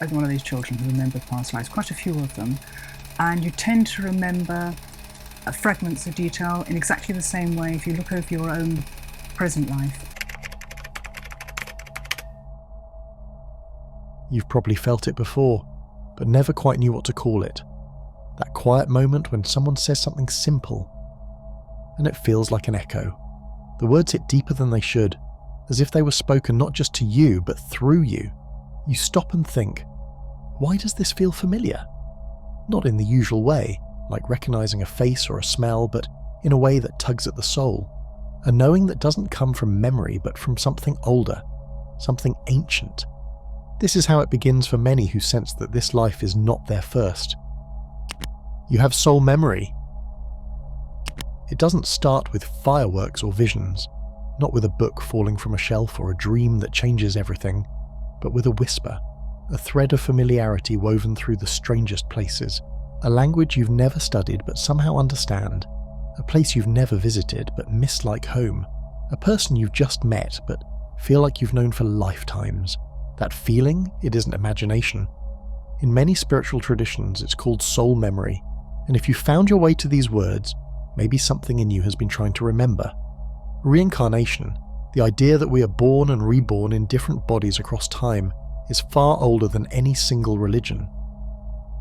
I'm one of these children who remember past lives, quite a few of them, and you tend to remember fragments of detail in exactly the same way if you look over your own present life. You've probably felt it before, but never quite knew what to call it. That quiet moment when someone says something simple, and it feels like an echo. The words hit deeper than they should, as if they were spoken not just to you, but through you. You stop and think, why does this feel familiar? Not in the usual way, like recognizing a face or a smell, but in a way that tugs at the soul. A knowing that doesn't come from memory, but from something older, something ancient. This is how it begins for many who sense that this life is not their first. You have soul memory. It doesn't start with fireworks or visions, not with a book falling from a shelf or a dream that changes everything, but with a whisper, a thread of familiarity woven through the strangest places, a language you've never studied but somehow understand, a place you've never visited but miss like home, a person you've just met but feel like you've known for lifetimes. That feeling, it isn't imagination. In many spiritual traditions, it's called soul memory, and if you found your way to these words, maybe something in you has been trying to remember. Reincarnation, the idea that we are born and reborn in different bodies across time, is far older than any single religion.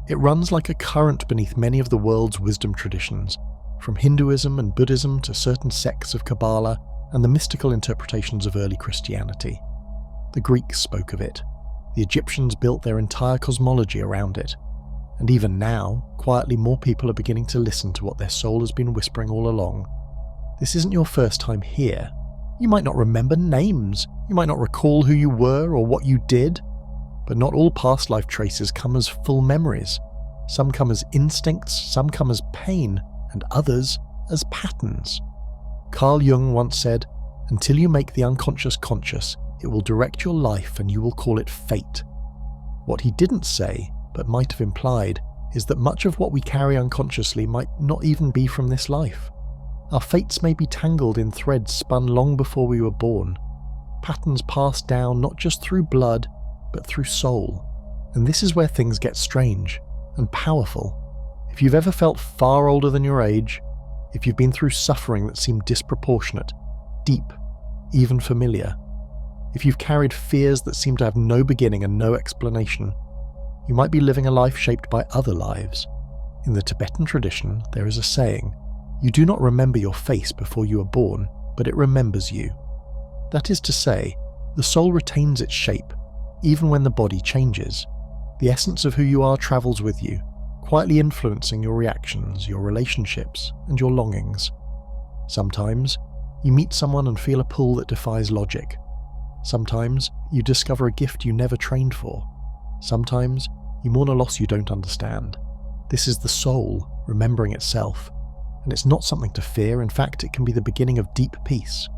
It runs like a current beneath many of the world's wisdom traditions, from Hinduism and Buddhism to certain sects of Kabbalah and the mystical interpretations of early Christianity. The Greeks spoke of it. The Egyptians built their entire cosmology around it. And even now, quietly more people are beginning to listen to what their soul has been whispering all along. This isn't your first time here. You might not remember names. You might not recall who you were or what you did. But not all past life traces come as full memories. Some come as instincts, some come as pain, and others as patterns. Carl Jung once said, "Until you make the unconscious conscious, it will direct your life and you will call it fate." What he didn't say, but might have implied, is that much of what we carry unconsciously might not even be from this life. Our fates may be tangled in threads spun long before we were born, patterns passed down not just through blood, but through soul. And this is where things get strange and powerful. If you've ever felt far older than your age, if you've been through suffering that seemed disproportionate, deep, even familiar, if you've carried fears that seem to have no beginning and no explanation, you might be living a life shaped by other lives. In the Tibetan tradition, there is a saying, "You do not remember your face before you are born, but it remembers you." That is to say, the soul retains its shape, even when the body changes. The essence of who you are travels with you, quietly influencing your reactions, your relationships, and your longings. Sometimes, you meet someone and feel a pull that defies logic. Sometimes, you discover a gift you never trained for. Sometimes, you mourn a loss you don't understand. This is the soul remembering itself, and it's not something to fear. In fact, it can be the beginning of deep peace.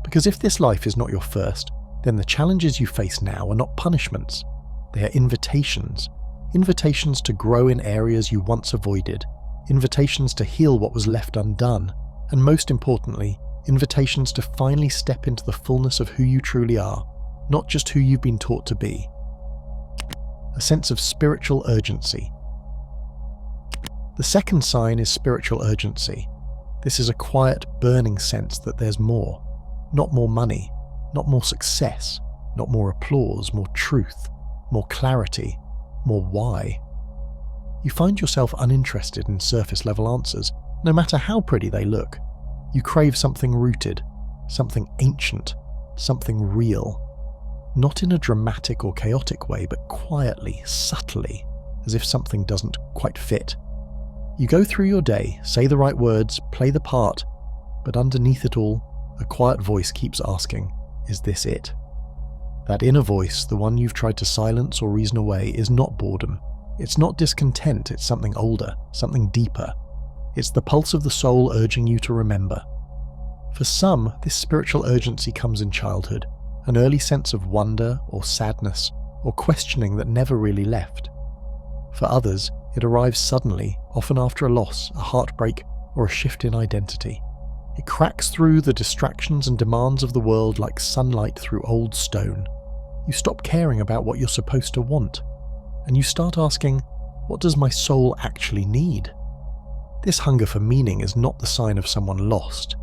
Because if this life is not your first, then the challenges you face now are not punishments. They are invitations. Invitations to grow in areas you once avoided. Invitations to heal what was left undone. And most importantly, invitations to finally step into the fullness of who you truly are, not just who you've been taught to be. A sense of spiritual urgency. The second sign is spiritual urgency. This is a quiet, burning sense that there's more. Not more money, not more success, not more applause, more truth, more clarity, more why. You find yourself uninterested in surface-level answers, no matter how pretty they look. You crave something rooted, something ancient, something real. Not in a dramatic or chaotic way, but quietly, subtly, as if something doesn't quite fit. You go through your day, say the right words, play the part, but underneath it all, a quiet voice keeps asking, is this it? That inner voice, the one you've tried to silence or reason away, is not boredom. It's not discontent, it's something older, something deeper. It's the pulse of the soul urging you to remember. For some, this spiritual urgency comes in childhood, an early sense of wonder or sadness or questioning that never really left. For others, it arrives suddenly, often after a loss, a heartbreak, or a shift in identity. It cracks through the distractions and demands of the world like sunlight through old stone. You stop caring about what you're supposed to want, and you start asking, what does my soul actually need? This hunger for meaning is not the sign of someone lost,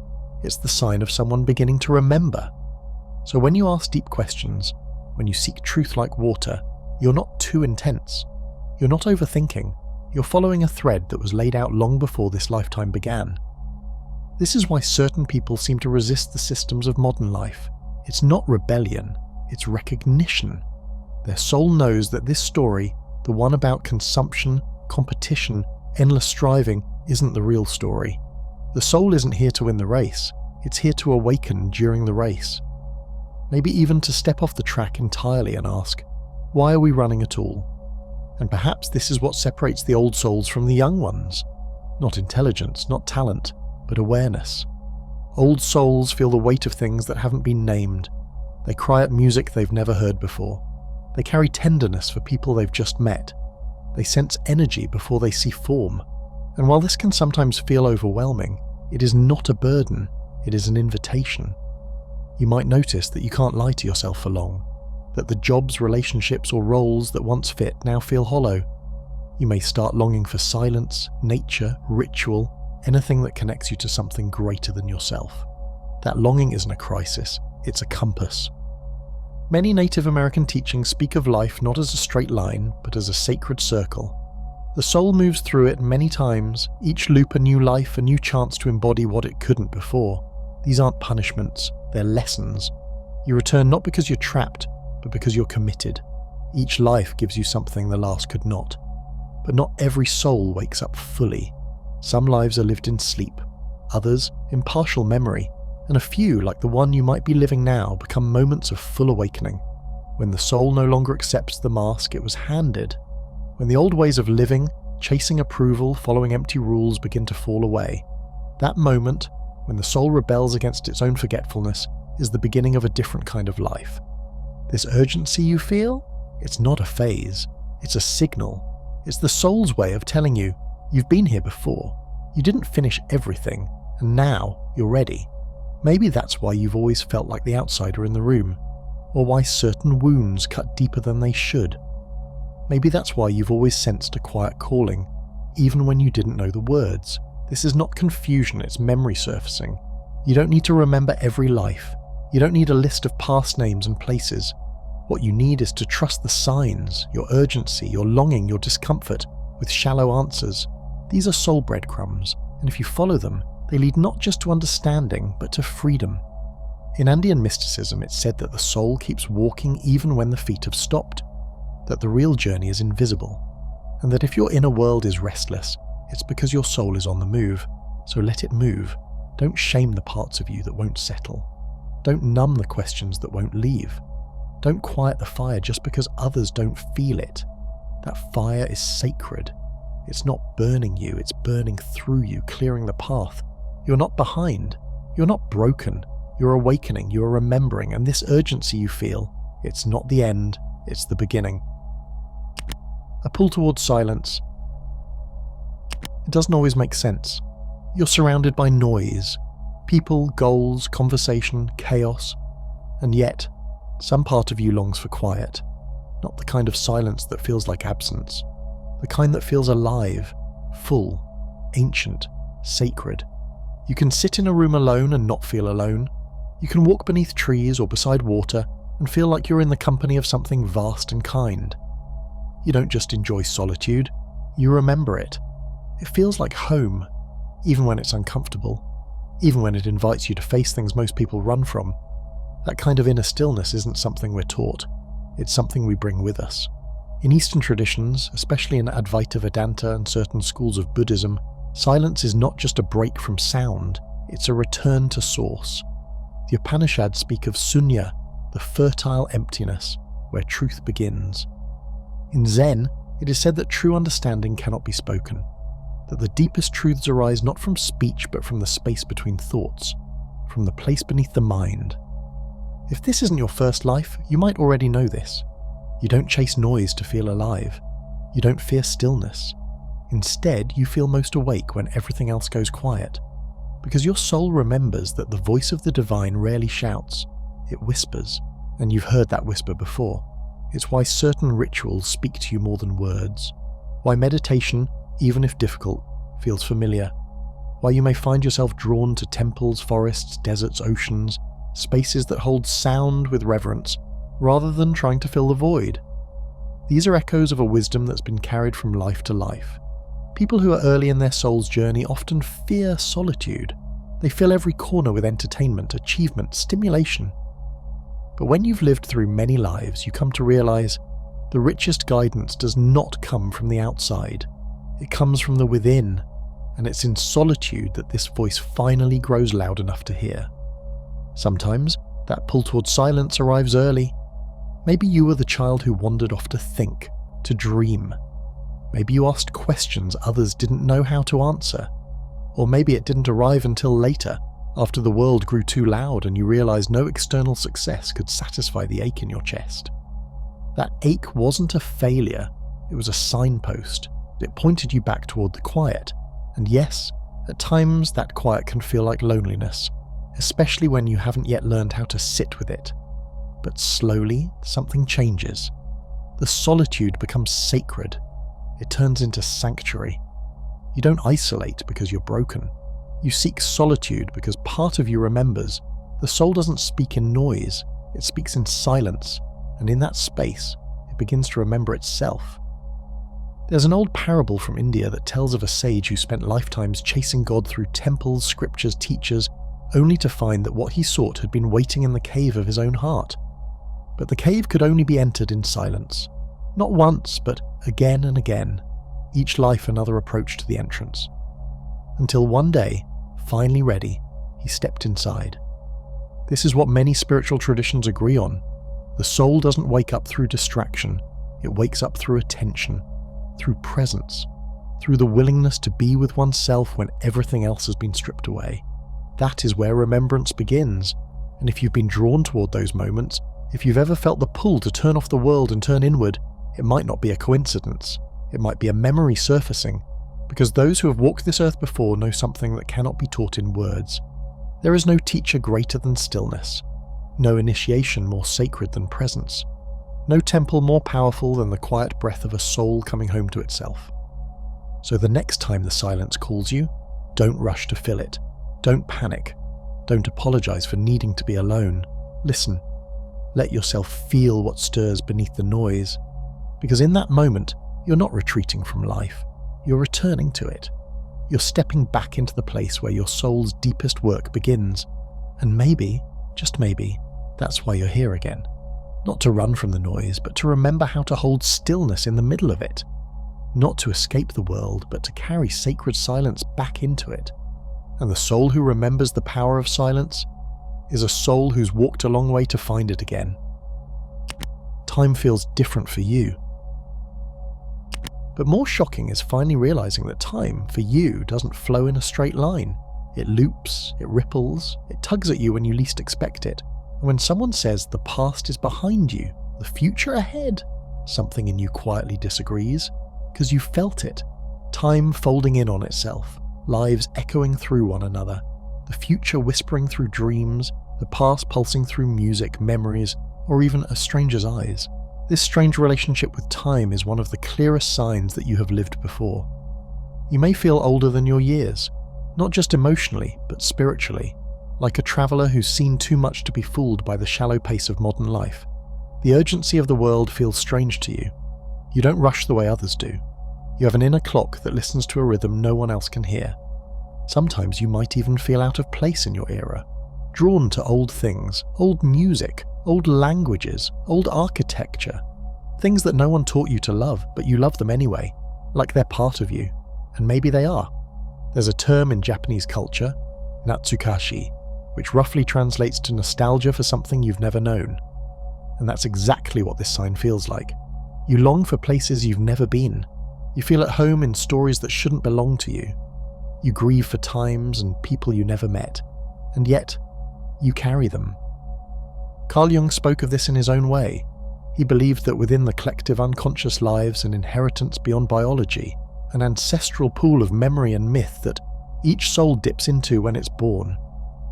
it's the sign of someone beginning to remember. So when you ask deep questions, when you seek truth like water, you're not too intense. You're not overthinking. You're following a thread that was laid out long before this lifetime began. This is why certain people seem to resist the systems of modern life. It's not rebellion, it's recognition. Their soul knows that this story, the one about consumption, competition, endless striving, isn't the real story. The soul isn't here to win the race, it's here to awaken during the race. Maybe even to step off the track entirely and ask, why are we running at all? And perhaps this is what separates the old souls from the young ones. Not intelligence, not talent, but awareness. Old souls feel the weight of things that haven't been named. They cry at music they've never heard before. They carry tenderness for people they've just met. They sense energy before they see form. And while this can sometimes feel overwhelming, it is not a burden, it is an invitation. You might notice that you can't lie to yourself for long, that the jobs, relationships, or roles that once fit now feel hollow. You may start longing for silence, nature, ritual, anything that connects you to something greater than yourself. That longing isn't a crisis, it's a compass. Many Native American teachings speak of life not as a straight line, but as a sacred circle. The soul moves through it many times, each loop a new life, a new chance to embody what it couldn't before. These aren't punishments, they're lessons. You return not because you're trapped, but because you're committed. Each life gives you something the last could not. But not every soul wakes up fully. Some lives are lived in sleep, others in partial memory, and a few, like the one you might be living now, become moments of full awakening, when the soul no longer accepts the mask it was handed, when the old ways of living, chasing approval, following empty rules begin to fall away. That moment, when the soul rebels against its own forgetfulness, is the beginning of a different kind of life. This urgency you feel? It's not a phase, it's a signal. It's the soul's way of telling you, you've been here before, you didn't finish everything, and now you're ready. Maybe that's why you've always felt like the outsider in the room, or why certain wounds cut deeper than they should. Maybe that's why you've always sensed a quiet calling, even when you didn't know the words. This is not confusion, it's memory surfacing. You don't need to remember every life. You don't need a list of past names and places. What you need is to trust the signs, your urgency, your longing, your discomfort, with shallow answers. These are soul breadcrumbs, and if you follow them, they lead not just to understanding, but to freedom. In Andean mysticism, it's said that the soul keeps walking even when the feet have stopped, that the real journey is invisible, and that if your inner world is restless, it's because your soul is on the move, so let it move. Don't shame the parts of you that won't settle. Don't numb the questions that won't leave. Don't quiet the fire just because others don't feel it. That fire is sacred. It's not burning you, it's burning through you, clearing the path. You're not behind. You're not broken. You're awakening, you're remembering, and this urgency you feel, it's not the end, it's the beginning. A pull towards silence. It doesn't always make sense. You're surrounded by noise, people, goals, conversation, chaos, and yet, some part of you longs for quiet, not the kind of silence that feels like absence, the kind that feels alive, full, ancient, sacred. You can sit in a room alone and not feel alone. You can walk beneath trees or beside water and feel like you're in the company of something vast and kind. You don't just enjoy solitude, you remember it. It feels like home, even when it's uncomfortable, even when it invites you to face things most people run from. That kind of inner stillness isn't something we're taught, it's something we bring with us. In Eastern traditions, especially in Advaita Vedanta and certain schools of Buddhism, silence is not just a break from sound, it's a return to source. The Upanishads speak of sunya, the fertile emptiness, where truth begins. In Zen, it is said that true understanding cannot be spoken, that the deepest truths arise not from speech but from the space between thoughts, from the place beneath the mind. If this isn't your first life, you might already know this. You don't chase noise to feel alive. You don't fear stillness. Instead, you feel most awake when everything else goes quiet, because your soul remembers that the voice of the divine rarely shouts, it whispers. And you've heard that whisper before. It's why certain rituals speak to you more than words. Why meditation, even if difficult, feels familiar. Why you may find yourself drawn to temples, forests, deserts, oceans, spaces that hold sound with reverence, rather than trying to fill the void. These are echoes of a wisdom that's been carried from life to life. People who are early in their soul's journey often fear solitude. They fill every corner with entertainment, achievement, stimulation. But when you've lived through many lives, you come to realize the richest guidance does not come from the outside. It comes from the within, and it's in solitude that this voice finally grows loud enough to hear. Sometimes that pull towards silence arrives early. Maybe you were the child who wandered off to think, to dream. Maybe you asked questions others didn't know how to answer. Or maybe it didn't arrive until later, after the world grew too loud and you realized no external success could satisfy the ache in your chest. That ache wasn't a failure, it was a signpost. It pointed you back toward the quiet. And yes, at times that quiet can feel like loneliness, especially when you haven't yet learned how to sit with it. But slowly, something changes. The solitude becomes sacred. It turns into sanctuary. You don't isolate because you're broken. You seek solitude because part of you remembers. The soul doesn't speak in noise, it speaks in silence, and in that space, it begins to remember itself. There's an old parable from India that tells of a sage who spent lifetimes chasing God through temples, scriptures, teachers, only to find that what he sought had been waiting in the cave of his own heart. But the cave could only be entered in silence. Not once, but again and again, each life another approach to the entrance. Until one day, finally ready, he stepped inside. This is what many spiritual traditions agree on. The soul doesn't wake up through distraction, it wakes up through attention, through presence, through the willingness to be with oneself when everything else has been stripped away. That is where remembrance begins, and if you've been drawn toward those moments, if you've ever felt the pull to turn off the world and turn inward, it might not be a coincidence. It might be a memory surfacing, because those who have walked this earth before know something that cannot be taught in words. There is no teacher greater than stillness, no initiation more sacred than presence, no temple more powerful than the quiet breath of a soul coming home to itself. So the next time the silence calls you, don't rush to fill it. Don't panic. Don't apologize for needing to be alone. Listen. Let yourself feel what stirs beneath the noise, because in that moment, you're not retreating from life. You're returning to it. You're stepping back into the place where your soul's deepest work begins. And maybe, just maybe, that's why you're here again. Not to run from the noise, but to remember how to hold stillness in the middle of it. Not to escape the world, but to carry sacred silence back into it. And the soul who remembers the power of silence is a soul who's walked a long way to find it again. Time feels different for you. But more shocking is finally realizing that time, for you, doesn't flow in a straight line. It loops, it ripples, it tugs at you when you least expect it. And when someone says the past is behind you, the future ahead, something in you quietly disagrees, because you felt it. Time folding in on itself, lives echoing through one another, the future whispering through dreams, the past pulsing through music, memories, or even a stranger's eyes. This strange relationship with time is one of the clearest signs that you have lived before. You may feel older than your years, not just emotionally, but spiritually, like a traveller who's seen too much to be fooled by the shallow pace of modern life. The urgency of the world feels strange to you. You don't rush the way others do. You have an inner clock that listens to a rhythm no one else can hear. Sometimes you might even feel out of place in your era, drawn to old things, old music, old languages, old architecture, things that no one taught you to love, but you love them anyway, like they're part of you, and maybe they are. There's a term in Japanese culture, natsukashi, which roughly translates to nostalgia for something you've never known. And that's exactly what this sign feels like. You long for places you've never been. You feel at home in stories that shouldn't belong to you. You grieve for times and people you never met, and yet, you carry them. Carl Jung spoke of this in his own way. He believed that within the collective unconscious lives an inheritance beyond biology, an ancestral pool of memory and myth that each soul dips into when it's born.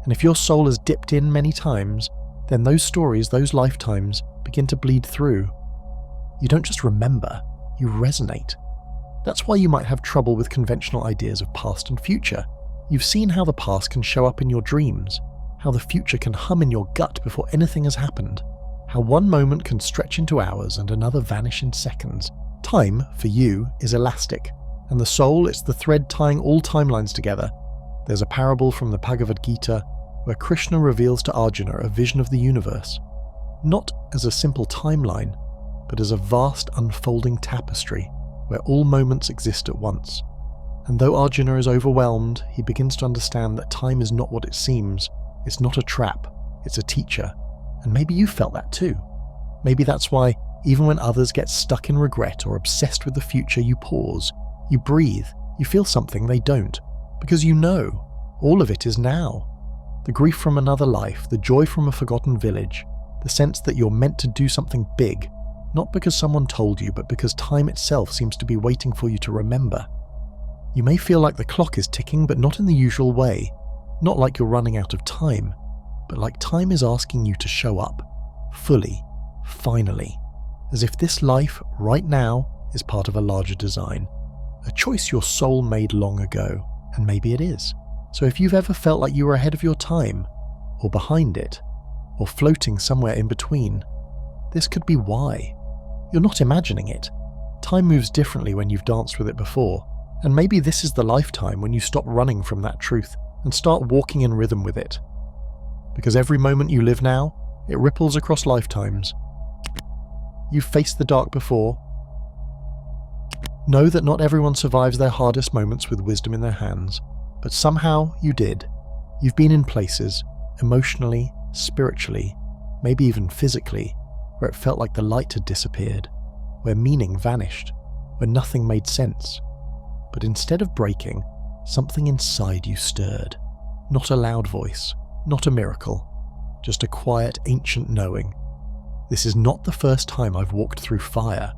And if your soul has dipped in many times, then those stories, those lifetimes, begin to bleed through. You don't just remember, you resonate. That's why you might have trouble with conventional ideas of past and future. You've seen how the past can show up in your dreams, how the future can hum in your gut before anything has happened, how one moment can stretch into hours and another vanish in seconds. Time, for you, is elastic, and the soul, it's the thread tying all timelines together. There's a parable from the Bhagavad Gita where Krishna reveals to Arjuna a vision of the universe, not as a simple timeline, but as a vast unfolding tapestry where all moments exist at once. And though Arjuna is overwhelmed, he begins to understand that time is not what it seems. It's not a trap, it's a teacher. And maybe you felt that too. Maybe that's why, even when others get stuck in regret or obsessed with the future, you pause, you breathe, you feel something they don't. Because you know, all of it is now. The grief from another life, the joy from a forgotten village, the sense that you're meant to do something big, not because someone told you, but because time itself seems to be waiting for you to remember. You may feel like the clock is ticking, but not in the usual way. Not like you're running out of time, but like time is asking you to show up, fully, finally, as if this life, right now, is part of a larger design. A choice your soul made long ago, and maybe it is. So if you've ever felt like you were ahead of your time, or behind it, or floating somewhere in between, this could be why. You're not imagining it. Time moves differently when you've danced with it before, and maybe this is the lifetime when you stop running from that truth and start walking in rhythm with it. Because every moment you live now, it ripples across lifetimes. You've faced the dark before. Know that not everyone survives their hardest moments with wisdom in their hands, but somehow you did. You've been in places, emotionally, spiritually, maybe even physically, where it felt like the light had disappeared, where meaning vanished, where nothing made sense. But instead of breaking, something inside you stirred. Not a loud voice, not a miracle, just a quiet, ancient knowing. This is not the first time I've walked through fire.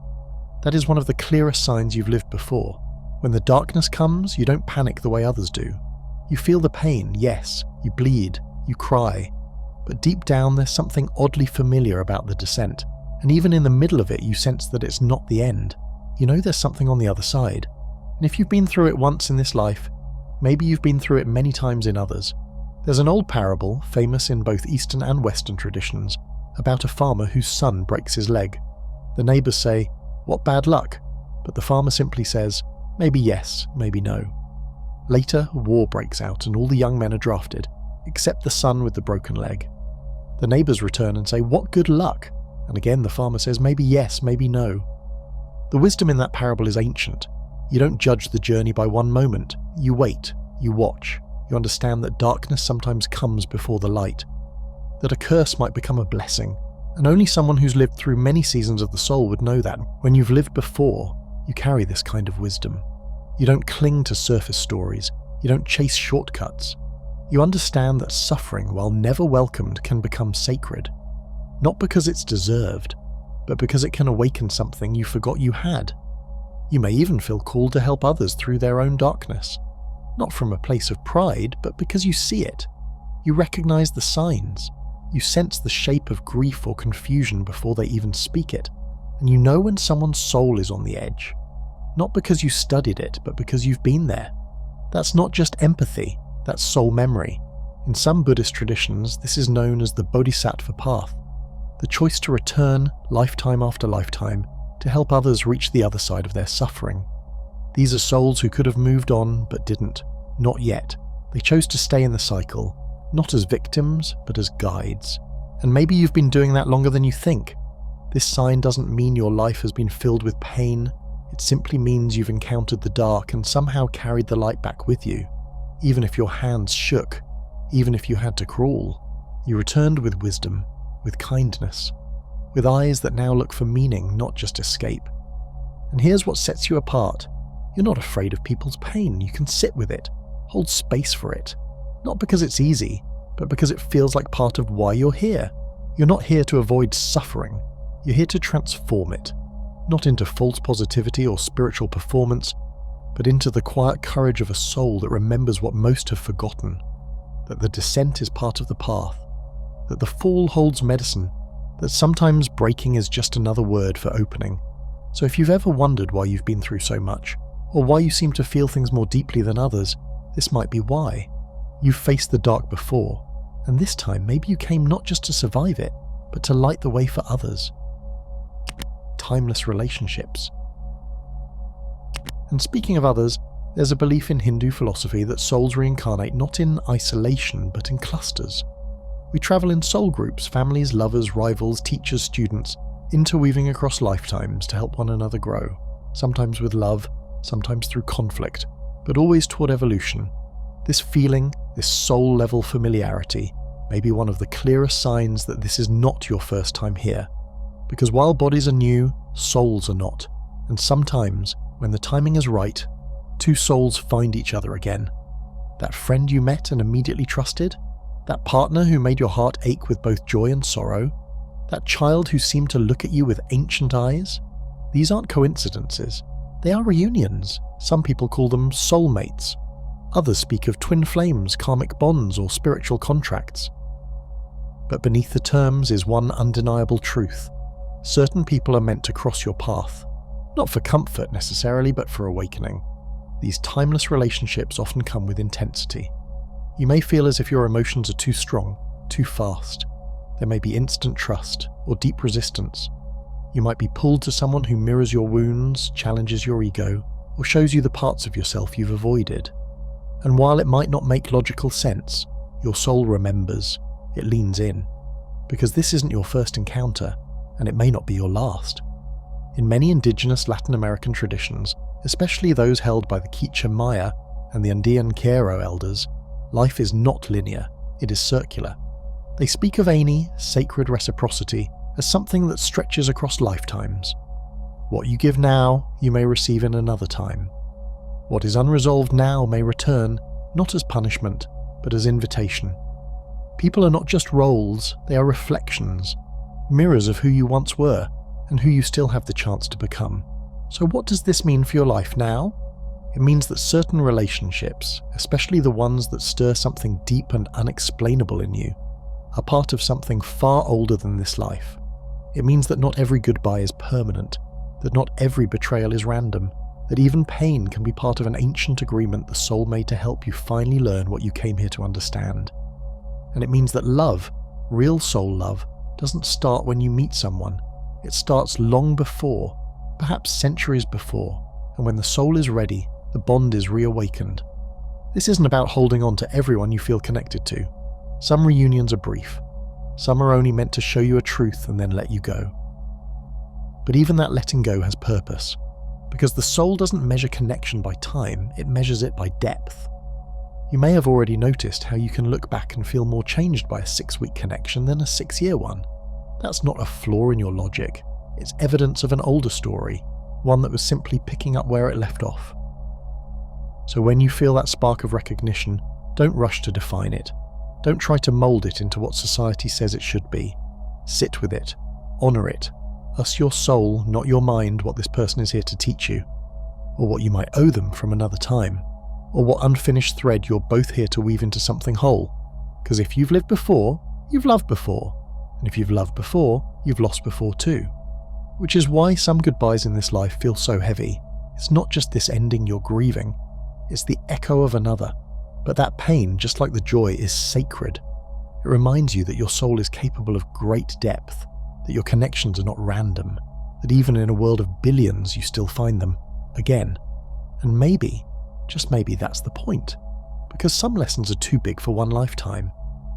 That is one of the clearest signs you've lived before. When the darkness comes, you don't panic the way others do. You feel the pain, yes, you bleed, you cry, but deep down there's something oddly familiar about the descent, and even in the middle of it you sense that it's not the end. You know there's something on the other side. And if you've been through it once in this life, maybe you've been through it many times in others. There's an old parable, famous in both Eastern and Western traditions, about a farmer whose son breaks his leg. The neighbours say, "What bad luck?" But the farmer simply says, "Maybe yes, maybe no." Later, war breaks out and all the young men are drafted, except the son with the broken leg. The neighbours return and say, "What good luck?" And again the farmer says, "Maybe yes, maybe no." The wisdom in that parable is ancient. You don't judge the journey by one moment. You wait, you watch, you understand that darkness sometimes comes before the light, that a curse might become a blessing, and only someone who's lived through many seasons of the soul would know that. When you've lived before, you carry this kind of wisdom. You don't cling to surface stories, you don't chase shortcuts. You understand that suffering, while never welcomed, can become sacred. Not because it's deserved, but because it can awaken something you forgot you had. You may even feel called to help others through their own darkness. Not from a place of pride, but because you see it. You recognize the signs. You sense the shape of grief or confusion before they even speak it. And you know when someone's soul is on the edge. Not because you studied it, but because you've been there. That's not just empathy, that's soul memory. In some Buddhist traditions, this is known as the Bodhisattva path. The choice to return, lifetime after lifetime, to help others reach the other side of their suffering. These are souls who could have moved on, but didn't. Not yet. They chose to stay in the cycle, not as victims, but as guides. And maybe you've been doing that longer than you think. This sign doesn't mean your life has been filled with pain. It simply means you've encountered the dark and somehow carried the light back with you. Even if your hands shook, even if you had to crawl, you returned with wisdom, with kindness, with eyes that now look for meaning, not just escape. And here's what sets you apart. You're not afraid of people's pain. You can sit with it, hold space for it. Not because it's easy, but because it feels like part of why you're here. You're not here to avoid suffering. You're here to transform it. Not into false positivity or spiritual performance, but into the quiet courage of a soul that remembers what most have forgotten. That the descent is part of the path. that the fall holds medicine, that sometimes breaking is just another word for opening. So if you've ever wondered why you've been through so much, or why you seem to feel things more deeply than others, this might be why. You've faced the dark before, and this time maybe you came not just to survive it, but to light the way for others. Timeless relationships. And speaking of others, there's a belief in Hindu philosophy that souls reincarnate not in isolation, but in clusters. We travel in soul groups, families, lovers, rivals, teachers, students, interweaving across lifetimes to help one another grow, sometimes with love, sometimes through conflict, but always toward evolution. This feeling, this soul-level familiarity, may be one of the clearest signs that this is not your first time here. Because while bodies are new, souls are not, and sometimes, when the timing is right, two souls find each other again. That friend you met and immediately trusted? That partner who made your heart ache with both joy and sorrow? That child who seemed to look at you with ancient eyes? These aren't coincidences. They are reunions. Some people call them soulmates. Others speak of twin flames, karmic bonds, or spiritual contracts. But beneath the terms is one undeniable truth. Certain people are meant to cross your path. Not for comfort necessarily, but for awakening. These timeless relationships often come with intensity. You may feel as if your emotions are too strong, too fast. There may be instant trust or deep resistance. You might be pulled to someone who mirrors your wounds, challenges your ego, or shows you the parts of yourself you've avoided. And while it might not make logical sense, your soul remembers, it leans in. Because this isn't your first encounter, and it may not be your last. In many indigenous Latin American traditions, especially those held by the Quiché Maya and the Andean Quero elders, life is not linear, it is circular. They speak of Aini, sacred reciprocity, as something that stretches across lifetimes. What you give now, you may receive in another time. What is unresolved now may return, not as punishment, but as invitation. People are not just roles, they are reflections, mirrors of who you once were, and who you still have the chance to become. So what does this mean for your life now? It means that certain relationships, especially the ones that stir something deep and unexplainable in you, are part of something far older than this life. It means that not every goodbye is permanent, that not every betrayal is random, that even pain can be part of an ancient agreement the soul made to help you finally learn what you came here to understand. And it means that love, real soul love, doesn't start when you meet someone. It starts long before, perhaps centuries before, and when the soul is ready, the bond is reawakened. This isn't about holding on to everyone you feel connected to. Some reunions are brief. Some are only meant to show you a truth and then let you go. But even that letting go has purpose, because the soul doesn't measure connection by time, it measures it by depth. You may have already noticed how you can look back and feel more changed by a 6-week connection than a 6-year one. That's not a flaw in your logic. It's evidence of an older story, one that was simply picking up where it left off. So when you feel that spark of recognition, don't rush to define it. Don't try to mould it into what society says it should be. Sit with it. Honour it. Ask your soul, not your mind, what this person is here to teach you, or what you might owe them from another time, or what unfinished thread you're both here to weave into something whole. Because if you've lived before, you've loved before. And if you've loved before, you've lost before too. Which is why some goodbyes in this life feel so heavy. It's not just this ending you're grieving. It's the echo of another. But that pain, just like the joy, is sacred. It reminds you that your soul is capable of great depth, that your connections are not random, that even in a world of billions you still find them, again. And maybe, just maybe that's the point. Because some lessons are too big for one lifetime.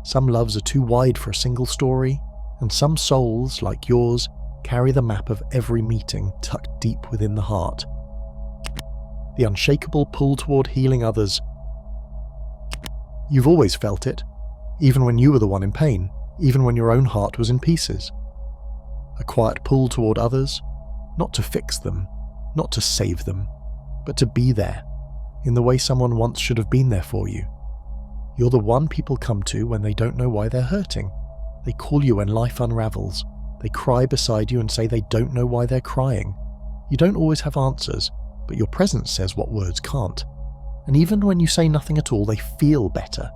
Some loves are too wide for a single story. And some souls, like yours, carry the map of every meeting tucked deep within the heart. The unshakable pull toward healing others. You've always felt it, even when you were the one in pain, even when your own heart was in pieces. A quiet pull toward others, not to fix them, not to save them, but to be there, in the way someone once should have been there for you. You're the one people come to when they don't know why they're hurting. They call you when life unravels. They cry beside you and say they don't know why they're crying. You don't always have answers, but your presence says what words can't. And even when you say nothing at all, they feel better.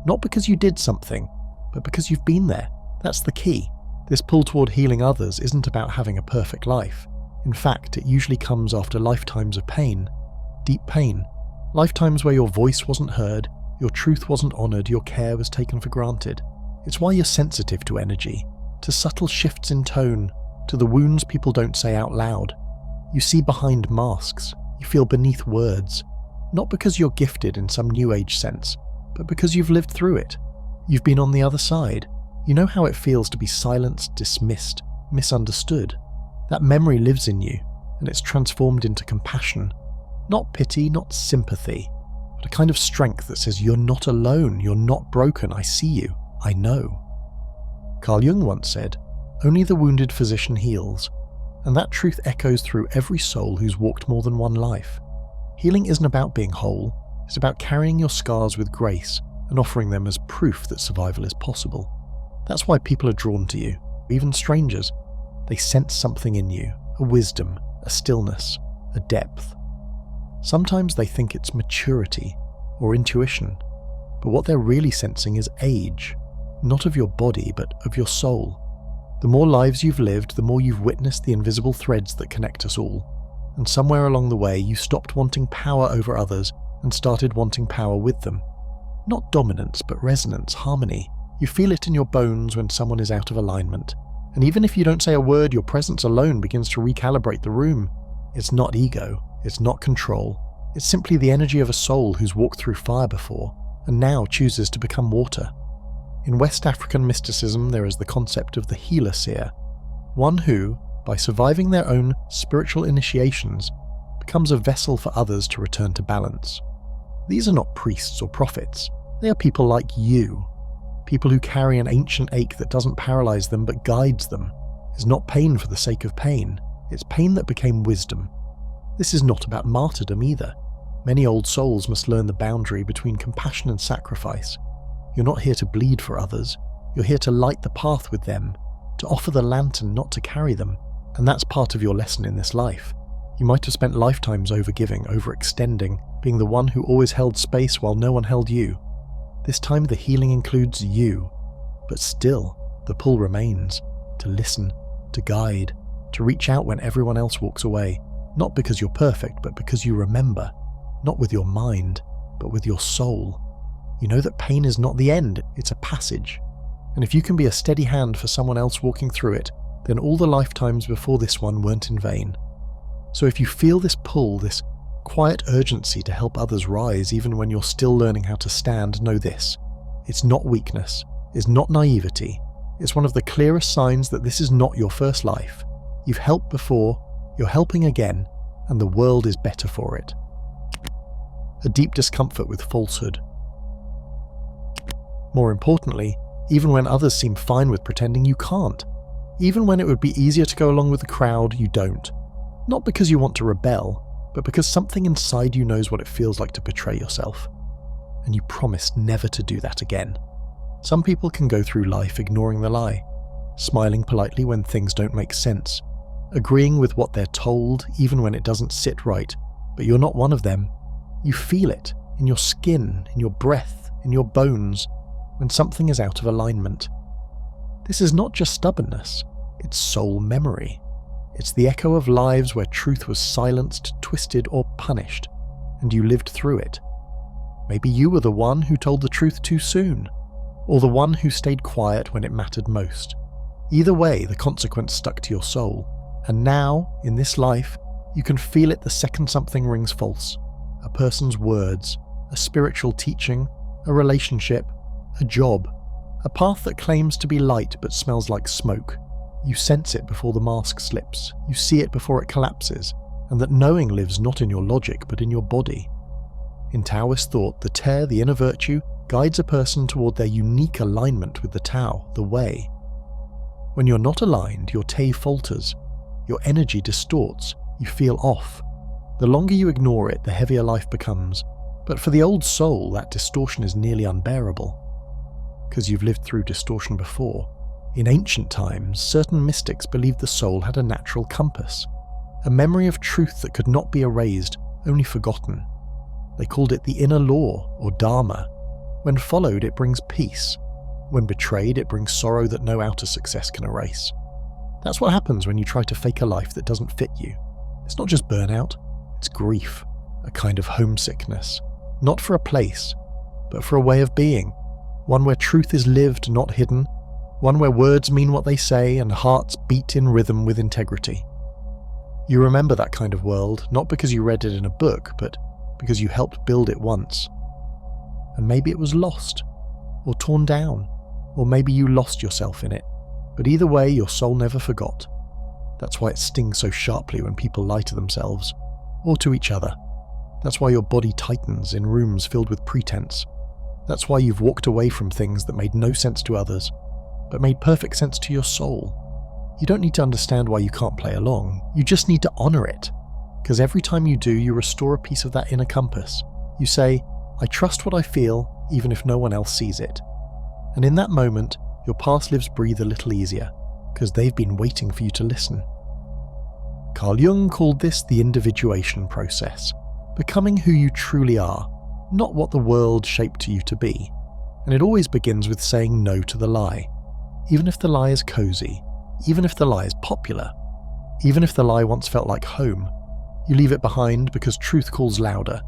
Not because you did something, but because you've been there. That's the key. This pull toward healing others isn't about having a perfect life. In fact, it usually comes after lifetimes of pain. Deep pain. Lifetimes where your voice wasn't heard, your truth wasn't honoured, your care was taken for granted. It's why you're sensitive to energy, to subtle shifts in tone, to the wounds people don't say out loud. You see behind masks, you feel beneath words, not because you're gifted in some new age sense, but because you've lived through it. You've been on the other side. You know how it feels to be silenced, dismissed, misunderstood. That memory lives in you, and it's transformed into compassion. Not pity, not sympathy, but a kind of strength that says you're not alone, you're not broken, I see you, I know. Carl Jung once said, "Only the wounded physician heals," and that truth echoes through every soul who's walked more than one life. Healing isn't about being whole, it's about carrying your scars with grace and offering them as proof that survival is possible. That's why people are drawn to you, even strangers. They sense something in you, a wisdom, a stillness, a depth. Sometimes they think it's maturity or intuition, but what they're really sensing is age, not of your body, but of your soul. The more lives you've lived, the more you've witnessed the invisible threads that connect us all. And somewhere along the way, you stopped wanting power over others and started wanting power with them. Not dominance, but resonance, harmony. You feel it in your bones when someone is out of alignment. And even if you don't say a word, your presence alone begins to recalibrate the room. It's not ego, it's not control. It's simply the energy of a soul who's walked through fire before and now chooses to become water. In West African mysticism, there is the concept of the healer seer, one who, by surviving their own spiritual initiations, becomes a vessel for others to return to balance. These are not priests or prophets. They are people like you. People who carry an ancient ache that doesn't paralyze them but guides them. It's not pain for the sake of pain. It's pain that became wisdom. This is not about martyrdom either. Many old souls must learn the boundary between compassion and sacrifice. You're not here to bleed for others. You're here to light the path with them, to offer the lantern, not to carry them. And that's part of your lesson in this life. You might have spent lifetimes overgiving, overextending, being the one who always held space while no one held you. This time the healing includes you, but still, the pull remains, to listen, to guide, to reach out when everyone else walks away, not because you're perfect, but because you remember, not with your mind, but with your soul. You know that pain is not the end, it's a passage. And if you can be a steady hand for someone else walking through it, then all the lifetimes before this one weren't in vain. So if you feel this pull, this quiet urgency to help others rise even when you're still learning how to stand, know this. It's not weakness, it's not naivety. It's one of the clearest signs that this is not your first life. You've helped before, you're helping again, and the world is better for it. A deep discomfort with falsehood. More importantly, even when others seem fine with pretending, you can't. Even when it would be easier to go along with the crowd, you don't. Not because you want to rebel, but because something inside you knows what it feels like to betray yourself. And you promise never to do that again. Some people can go through life ignoring the lie, smiling politely when things don't make sense, agreeing with what they're told even when it doesn't sit right, but you're not one of them. You feel it in your skin, in your breath, in your bones, when something is out of alignment. This is not just stubbornness, it's soul memory. It's the echo of lives where truth was silenced, twisted, or punished, and you lived through it. Maybe you were the one who told the truth too soon, or the one who stayed quiet when it mattered most. Either way, the consequence stuck to your soul, and now, in this life, you can feel it the second something rings false. A person's words, a spiritual teaching, a relationship, a job, a path that claims to be light but smells like smoke. You sense it before the mask slips, you see it before it collapses, and that knowing lives not in your logic but in your body. In Taoist thought, the Te, the inner virtue, guides a person toward their unique alignment with the Tao, the way. When you're not aligned, your Te falters, your energy distorts, you feel off. The longer you ignore it, the heavier life becomes, but for the old soul, that distortion is nearly unbearable. Because you've lived through distortion before. In ancient times, certain mystics believed the soul had a natural compass, a memory of truth that could not be erased, only forgotten. They called it the inner law, or dharma. When followed, it brings peace. When betrayed, it brings sorrow that no outer success can erase. That's what happens when you try to fake a life that doesn't fit you. It's not just burnout, it's grief, a kind of homesickness. Not for a place, but for a way of being. One where truth is lived, not hidden. One where words mean what they say and hearts beat in rhythm with integrity. You remember that kind of world, not because you read it in a book, but because you helped build it once. And maybe it was lost, or torn down, or maybe you lost yourself in it. But either way, your soul never forgot. That's why it stings so sharply when people lie to themselves, or to each other. That's why your body tightens in rooms filled with pretense. That's why you've walked away from things that made no sense to others, but made perfect sense to your soul. You don't need to understand why you can't play along, you just need to honour it. Because every time you do, you restore a piece of that inner compass. You say, I trust what I feel, even if no one else sees it. And in that moment, your past lives breathe a little easier, because they've been waiting for you to listen. Carl Jung called this the individuation process, becoming who you truly are, not what the world shaped you to be. And it always begins with saying no to the lie. Even if the lie is cozy, even if the lie is popular, even if the lie once felt like home, you leave it behind because truth calls louder,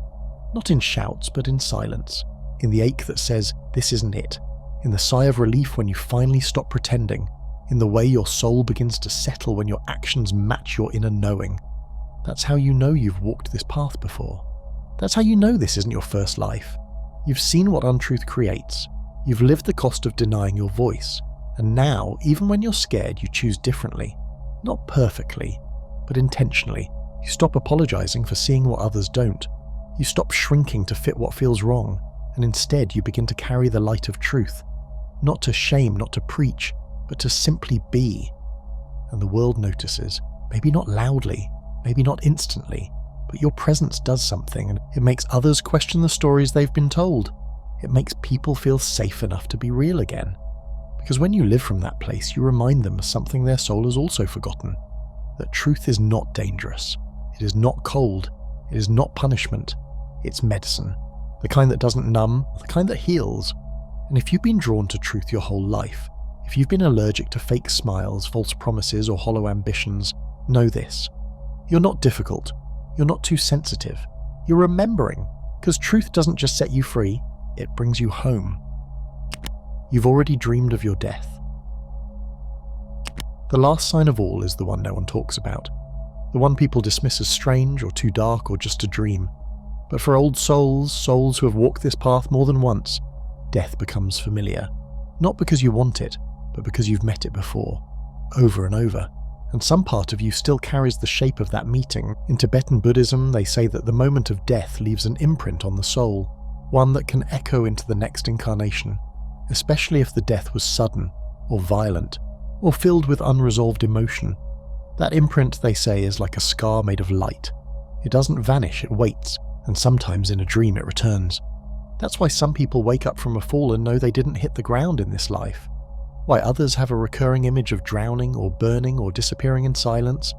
not in shouts but in silence, in the ache that says, this isn't it, in the sigh of relief when you finally stop pretending, in the way your soul begins to settle when your actions match your inner knowing. That's how you know you've walked this path before. That's how you know this isn't your first life. You've seen what untruth creates. You've lived the cost of denying your voice. And now, even when you're scared, you choose differently. Not perfectly, but intentionally. You stop apologizing for seeing what others don't. You stop shrinking to fit what feels wrong, and instead you begin to carry the light of truth. Not to shame, not to preach, but to simply be. And the world notices, maybe not loudly, maybe not instantly, but your presence does something, and it makes others question the stories they've been told. It makes people feel safe enough to be real again. Because when you live from that place, you remind them of something their soul has also forgotten. That truth is not dangerous. It is not cold. It is not punishment. It's medicine. The kind that doesn't numb, the kind that heals. And if you've been drawn to truth your whole life, if you've been allergic to fake smiles, false promises, or hollow ambitions, know this. You're not difficult. You're not too sensitive. You're remembering. Because truth doesn't just set you free, it brings you home. You've already dreamed of your death. The last sign of all is the one no one talks about. The one people dismiss as strange or too dark or just a dream. But for old souls who have walked this path more than once, death becomes familiar. Not because you want it, but because you've met it before, over and over. And some part of you still carries the shape of that meeting. In Tibetan Buddhism, they say that the moment of death leaves an imprint on the soul, one that can echo into the next incarnation. Especially if the death was sudden, or violent, or filled with unresolved emotion. That imprint, they say, is like a scar made of light. It doesn't vanish, it waits, and sometimes in a dream it returns. That's why some people wake up from a fall and know they didn't hit the ground in this life. Why others have a recurring image of drowning or burning or disappearing in silence,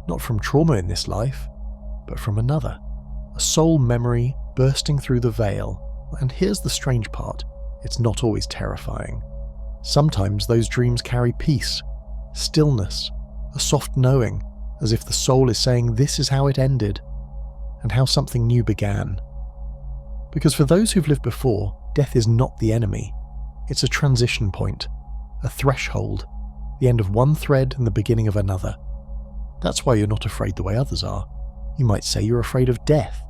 not from trauma in this life, but from another. A soul memory bursting through the veil. And here's the strange part. It's not always terrifying. Sometimes those dreams carry peace, stillness, a soft knowing, as if the soul is saying this is how it ended, and how something new began. Because for those who've lived before, death is not the enemy. It's a transition point, a threshold, the end of one thread and the beginning of another. That's why you're not afraid the way others are. You might say you're afraid of death,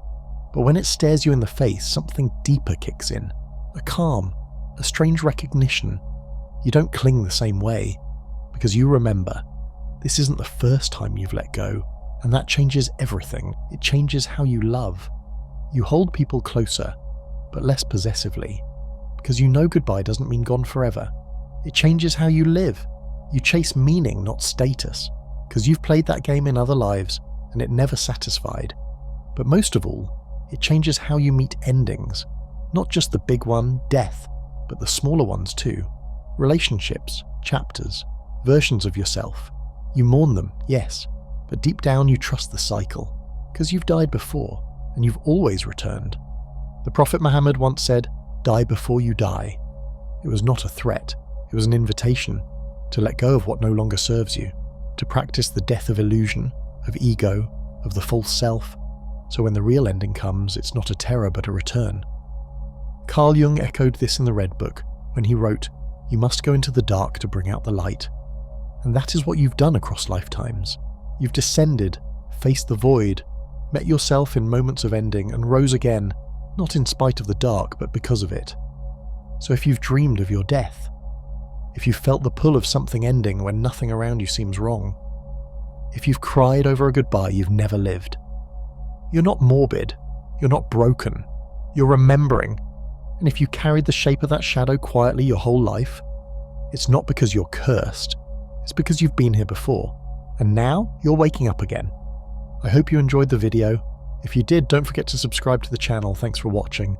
but when it stares you in the face, something deeper kicks in. A calm, a strange recognition. You don't cling the same way, because you remember, this isn't the first time you've let go, and that changes everything. It changes how you love. You hold people closer, but less possessively, because you know goodbye doesn't mean gone forever. It changes how you live. You chase meaning, not status, because you've played that game in other lives, and it never satisfied. But most of all, it changes how you meet endings. Not just the big one, death, but the smaller ones too. Relationships, chapters, versions of yourself. You mourn them, yes, but deep down you trust the cycle, because you've died before, and you've always returned. The Prophet Muhammad once said, "Die before you die." It was not a threat, It was an invitation to let go of what no longer serves you, to practice the death of illusion, of ego, of the false self, so when the real ending comes, it's not a terror but a return. Carl Jung echoed this in the Red Book when he wrote, "You must go into the dark to bring out the light." And that is what you've done across lifetimes. You've descended, faced the void, met yourself in moments of ending, and rose again, not in spite of the dark, but because of it. So if you've dreamed of your death, if you've felt the pull of something ending when nothing around you seems wrong, if you've cried over a goodbye you've never lived, you're not morbid, you're not broken, you're remembering. And if you carried the shape of that shadow quietly your whole life, it's not because you're cursed, it's because you've been here before, and now you're waking up again. I hope you enjoyed the video. If you did, don't forget to subscribe to the channel. Thanks for watching.